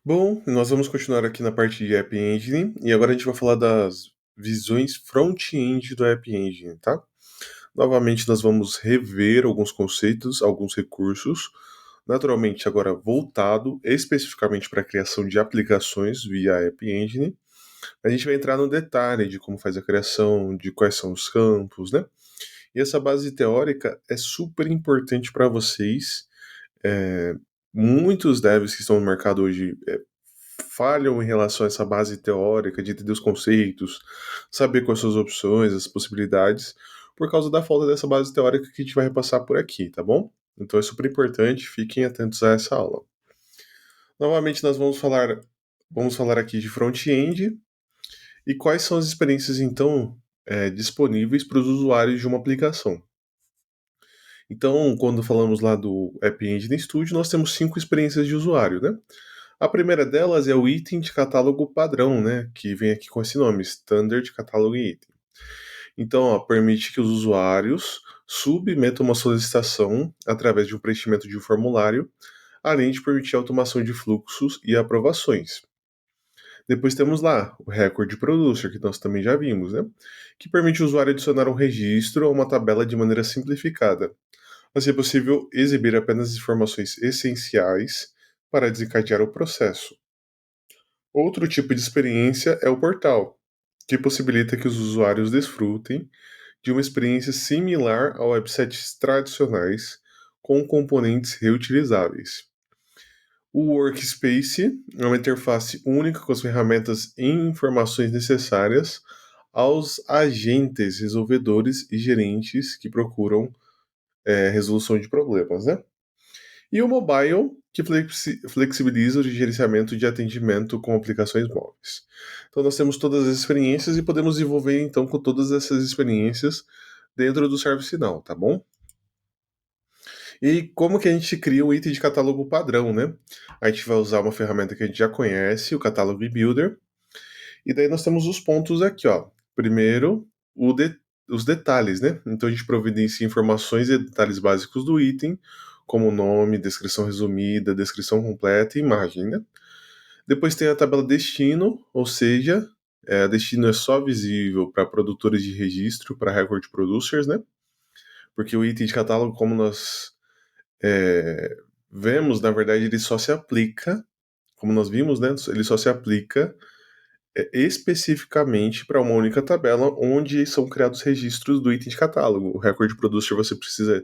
Bom, nós vamos continuar aqui na parte de App Engine e agora a gente vai falar das visões front-end do App Engine, tá? Novamente, nós vamos rever alguns conceitos, alguns recursos, naturalmente agora voltado especificamente para a criação de aplicações via App Engine. A gente vai entrar no detalhe de como faz a criação, de quais são os campos, né? E essa base teórica é super importante para vocês. É, Muitos devs que estão no mercado hoje falham em relação a essa base teórica de entender os conceitos, saber quais são as opções, as possibilidades, por causa da falta dessa base teórica que a gente vai repassar por aqui, tá bom? Então é super importante, fiquem atentos a essa aula. Novamente, nós vamos falar aqui de front-end e quais são as experiências, então, disponíveis para os usuários de uma aplicação. Então, quando falamos lá do App Engine Studio, nós temos 5 experiências de usuário, né? A primeira delas é o item de catálogo padrão, né? Que vem aqui com esse nome, Standard Catalog Item. Então, ó, permite que os usuários submetam uma solicitação através de um preenchimento de um formulário, além de permitir a automação de fluxos e aprovações. Depois temos lá o Record Producer, que nós também já vimos, né? Que permite o usuário adicionar um registro a uma tabela de maneira simplificada. Assim é possível exibir apenas informações essenciais para desencadear o processo. Outro tipo de experiência é o portal, que possibilita que os usuários desfrutem de uma experiência similar a websites tradicionais, com componentes reutilizáveis. O Workspace é uma interface única com as ferramentas e informações necessárias aos agentes, resolvedores e gerentes que procuram resolução de problemas, né? E o mobile, que flexibiliza o gerenciamento de atendimento com aplicações móveis. Então nós temos todas as experiências e podemos desenvolver então com todas essas experiências dentro do Service Now, tá bom? E como que a gente cria um item de catálogo padrão, né? A gente vai usar uma ferramenta que a gente já conhece, o Catalog Builder, e daí nós temos os pontos aqui, ó. Primeiro, os detalhes, né? Então a gente providencia informações e detalhes básicos do item, como nome, descrição resumida, descrição completa e imagem, né? Depois tem a tabela destino, ou seja, a destino é só visível para produtores de registro, para record producers, né? Porque o item de catálogo, como nós é, vemos, na verdade, ele só se aplica, como nós vimos, né? Ele só se aplica especificamente para uma única tabela onde são criados registros do item de catálogo. O record producer você precisa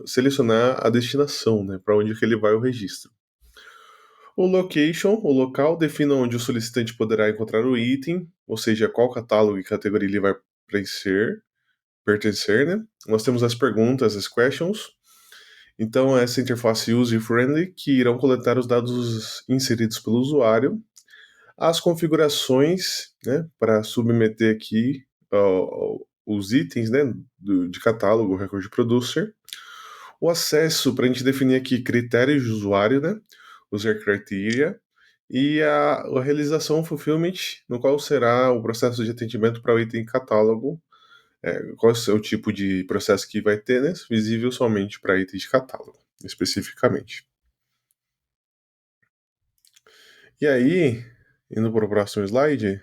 selecionar a destinação, né, para onde que ele vai o registro. O location, o local, define onde o solicitante poderá encontrar o item, ou seja, qual catálogo e categoria ele vai pertencer, né? Nós temos as perguntas, as questions. Então, essa interface user-friendly que irão coletar os dados inseridos pelo usuário, as configurações, né, para submeter aqui os itens, né, de catálogo, record producer, o acesso para a gente definir aqui critérios de usuário, né, user criteria, e a realização fulfillment, no qual será o processo de atendimento para o item catálogo, qual é o tipo de processo que vai ter, né, visível somente para itens de catálogo, especificamente. E aí, indo para o próximo slide,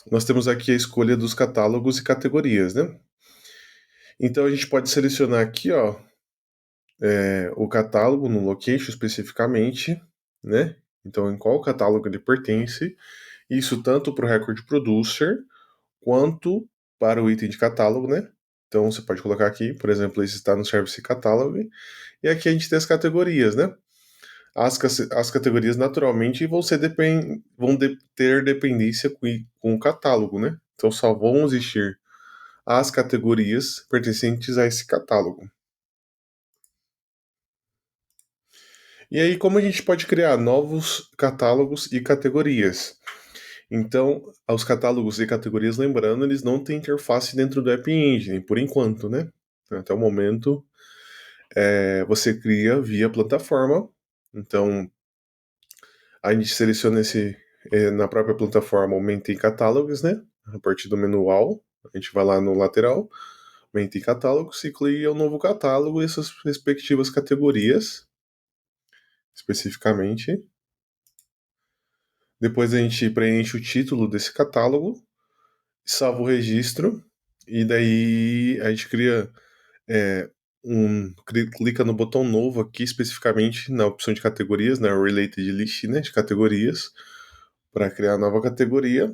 nós temos aqui a escolha dos catálogos e categorias, né? Então a gente pode selecionar aqui, ó, o catálogo no location especificamente, né? Então em qual catálogo ele pertence, isso tanto para o record producer quanto para o item de catálogo, né? Então você pode colocar aqui, por exemplo, esse está no service catalog, e aqui a gente tem as categorias, né? As categorias naturalmente vão ter dependência com o catálogo, né? Então só vão existir as categorias pertencentes a esse catálogo. E aí, como a gente pode criar novos catálogos e categorias? Então, os catálogos e categorias, lembrando, eles não têm interface dentro do App Engine, por enquanto, né? Até o momento, você cria via plataforma. Então, a gente seleciona na própria plataforma o Maintain Catálogos, né? A partir do menu All, a gente vai lá no lateral, Maintain Catálogos e cria um novo catálogo e suas respectivas categorias especificamente. Depois a gente preenche o título desse catálogo, salva o registro, e daí a gente cria clica no botão novo aqui, especificamente na opção de categorias, na Related List, né, de categorias, para criar a nova categoria.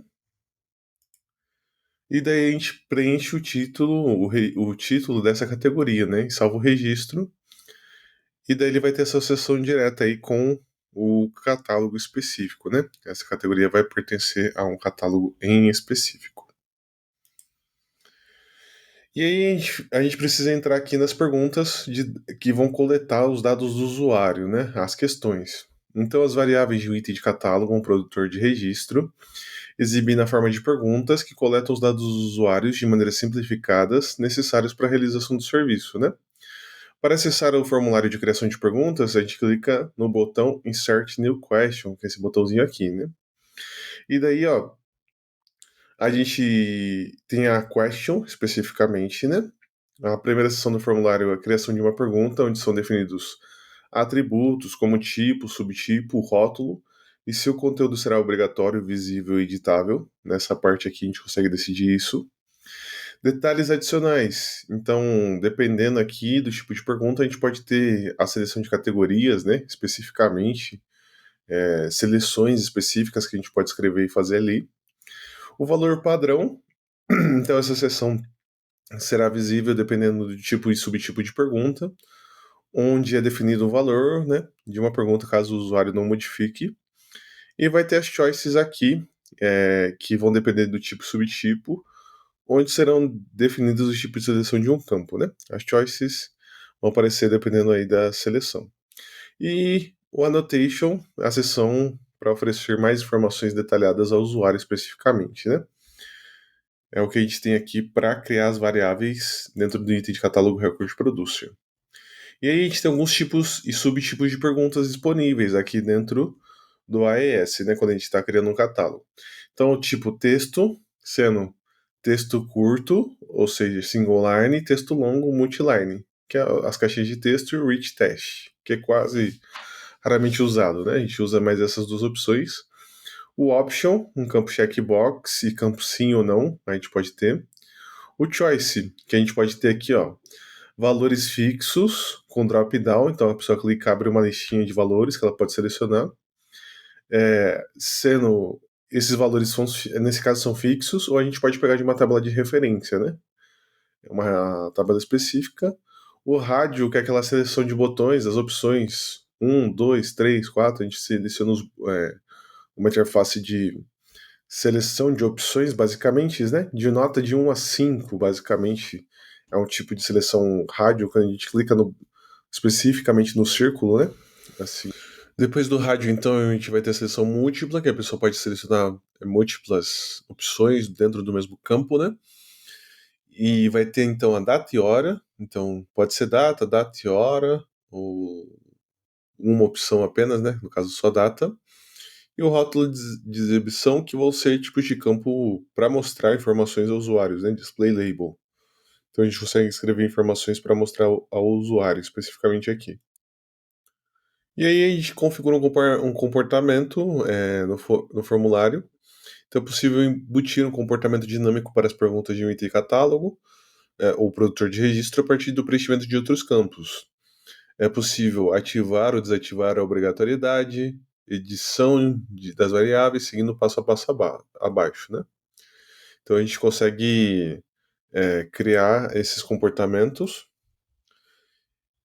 E daí a gente preenche o título, o título dessa categoria, né, e salva o registro. E daí ele vai ter associação direta aí com o catálogo específico, né? Essa categoria vai pertencer a um catálogo em específico. E aí a gente precisa entrar aqui nas perguntas que vão coletar os dados do usuário, né? As questões. Então, as variáveis de um item de catálogo, um produtor de registro, exibem na forma de perguntas que coletam os dados dos usuários de maneira simplificadas necessários para a realização do serviço, né? Para acessar o formulário de criação de perguntas, a gente clica no botão Insert New Question, que é esse botãozinho aqui, né? E daí, ó, a gente tem a question especificamente, né? A primeira seção do formulário é a criação de uma pergunta, onde são definidos atributos como tipo, subtipo, rótulo, e se o conteúdo será obrigatório, visível e editável. Nessa parte aqui a gente consegue decidir isso. Detalhes adicionais. Então, dependendo aqui do tipo de pergunta, a gente pode ter a seleção de categorias, né? Especificamente, seleções específicas que a gente pode escrever e fazer ali. O valor padrão. Então, essa seção será visível dependendo do tipo e subtipo de pergunta, onde é definido o valor, né, de uma pergunta caso o usuário não modifique. E vai ter as choices aqui, que vão depender do tipo e subtipo, onde serão definidos os tipos de seleção de um campo, né? As choices vão aparecer dependendo aí da seleção. E o annotation, a seção para oferecer mais informações detalhadas ao usuário especificamente, né? É o que a gente tem aqui para criar as variáveis dentro do item de catálogo Record Producer. E aí a gente tem alguns tipos e subtipos de perguntas disponíveis aqui dentro do AES, né, quando a gente está criando um catálogo. Então, o tipo texto, sendo texto curto, ou seja, single line, texto longo, multiline, que é as caixinhas de texto e rich text, que é quase raramente usado, né? A gente usa mais essas duas opções. O option, um campo checkbox e campo sim ou não, a gente pode ter. O choice, que a gente pode ter aqui, ó, valores fixos com drop-down, então a pessoa clica, abre uma listinha de valores que ela pode selecionar, sendo esses valores, nesse caso, são fixos, ou a gente pode pegar de uma tabela de referência, né? É uma tabela específica. O rádio, que é aquela seleção de botões, as opções 1, 2, 3, 4, a gente seleciona uma interface de seleção de opções, basicamente, né? De nota de 1 a 5, basicamente, é um tipo de seleção rádio, quando a gente clica especificamente no círculo, né? Assim. Depois do rádio, então, a gente vai ter a seleção múltipla, que a pessoa pode selecionar múltiplas opções dentro do mesmo campo, né? E vai ter, então, a data e hora. Então, pode ser data e hora, ou uma opção apenas, né? No caso, só data. E o rótulo de exibição, que vão ser tipos de campo para mostrar informações aos usuários, né? Display label. Então, a gente consegue escrever informações para mostrar ao usuário, especificamente aqui. E aí a gente configura um comportamento no formulário. Então é possível embutir um comportamento dinâmico para as perguntas de um item catálogo ou produtor de registro a partir do preenchimento de outros campos. É possível ativar ou desativar a obrigatoriedade, edição das variáveis, seguindo passo a passo abaixo, né? Então a gente consegue criar esses comportamentos.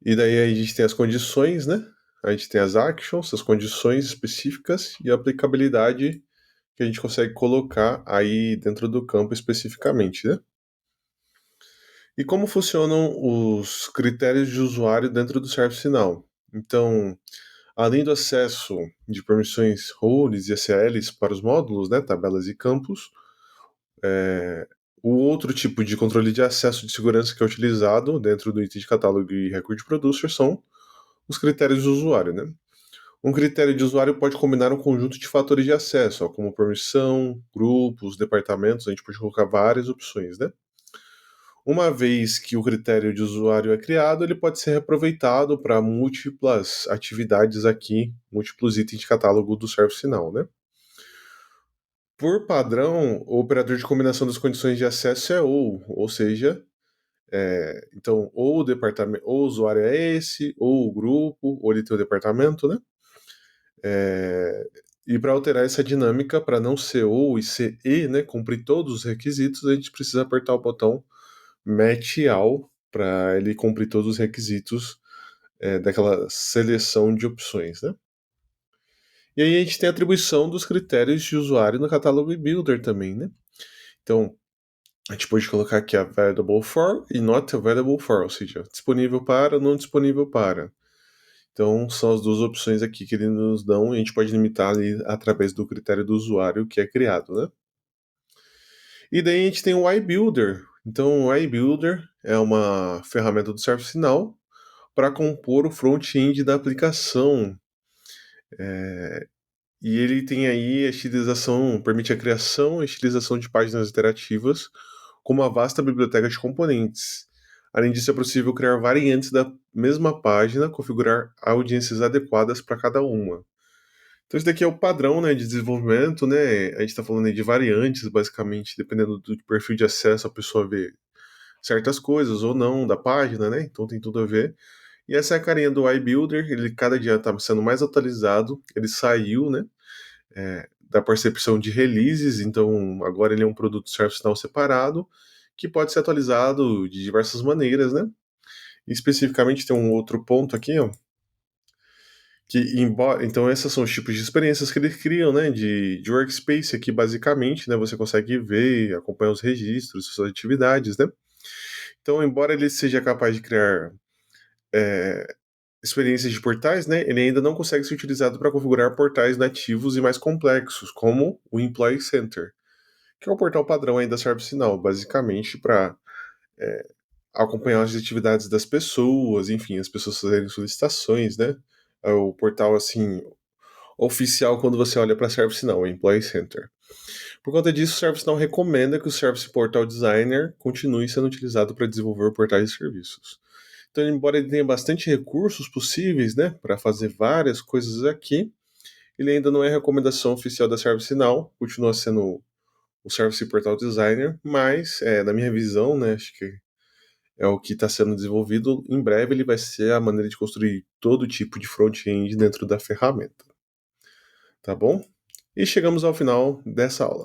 E daí a gente tem as condições, né? A gente tem as actions, as condições específicas e a aplicabilidade que a gente consegue colocar aí dentro do campo especificamente, né? E como funcionam os critérios de usuário dentro do Service Final? Então, além do acesso de permissões roles e SLs para os módulos, né, tabelas e campos, o outro tipo de controle de acesso de segurança que é utilizado dentro do item de catálogo e record producer são os critérios de usuário, né? Um critério de usuário pode combinar um conjunto de fatores de acesso, ó, como permissão, grupos, departamentos, a gente pode colocar várias opções, né? Uma vez que o critério de usuário é criado, ele pode ser reaproveitado para múltiplas atividades aqui, múltiplos itens de catálogo do Service Now, né? Por padrão, o operador de combinação das condições de acesso é ou seja, então ou o departamento, ou o usuário é esse, ou o grupo, ou ele tem o departamento, né? E para alterar essa dinâmica, para não ser ou e ser e, né, cumprir todos os requisitos, a gente precisa apertar o botão Match All para ele cumprir todos os requisitos daquela seleção de opções, né? E aí a gente tem a atribuição dos critérios de usuário no catálogo Builder também, né? Então, a gente pode colocar aqui available for e not available for, ou seja, disponível para, não disponível para. Então, são as duas opções aqui que eles nos dão e a gente pode limitar ali através do critério do usuário que é criado, né? E daí a gente tem o iBuilder. Então, o iBuilder é uma ferramenta do ServiceNow para compor o front-end da aplicação. E ele tem aí a estilização, permite a criação e estilização de páginas interativas com uma vasta biblioteca de componentes. Além disso, é possível criar variantes da mesma página, configurar audiências adequadas para cada uma. Então, isso daqui é o padrão, né, de desenvolvimento, né? A gente está falando aí de variantes, basicamente, dependendo do perfil de acesso, a pessoa vê certas coisas ou não da página, né? Então tem tudo a ver. E essa é a carinha do iBuilder, ele cada dia está sendo mais atualizado, ele saiu, né, da percepção de releases, então agora ele é um produto ServiceNow separado, que pode ser atualizado de diversas maneiras, né? E especificamente tem um outro ponto aqui, ó, que embora, então essas são os tipos de experiências que eles criam, né, de workspace aqui basicamente, né, você consegue ver, acompanhar os registros, suas atividades, né? Então, embora ele seja capaz de criar experiências de portais, né, ele ainda não consegue ser utilizado para configurar portais nativos e mais complexos, como o Employee Center, que é o portal padrão aí da ServiceNow, basicamente para acompanhar as atividades das pessoas, enfim, as pessoas fazerem solicitações, né? É o portal assim oficial quando você olha para ServiceNow, o Employee Center. Por conta disso, o ServiceNow recomenda que o Service Portal Designer continue sendo utilizado para desenvolver portais e serviços. Então, embora ele tenha bastante recursos possíveis, né, para fazer várias coisas aqui, ele ainda não é recomendação oficial da ServiceNow, continua sendo o Service Portal Designer, mas, na minha visão, né, acho que é o que está sendo desenvolvido, em breve ele vai ser a maneira de construir todo tipo de front-end dentro da ferramenta. Tá bom? E chegamos ao final dessa aula.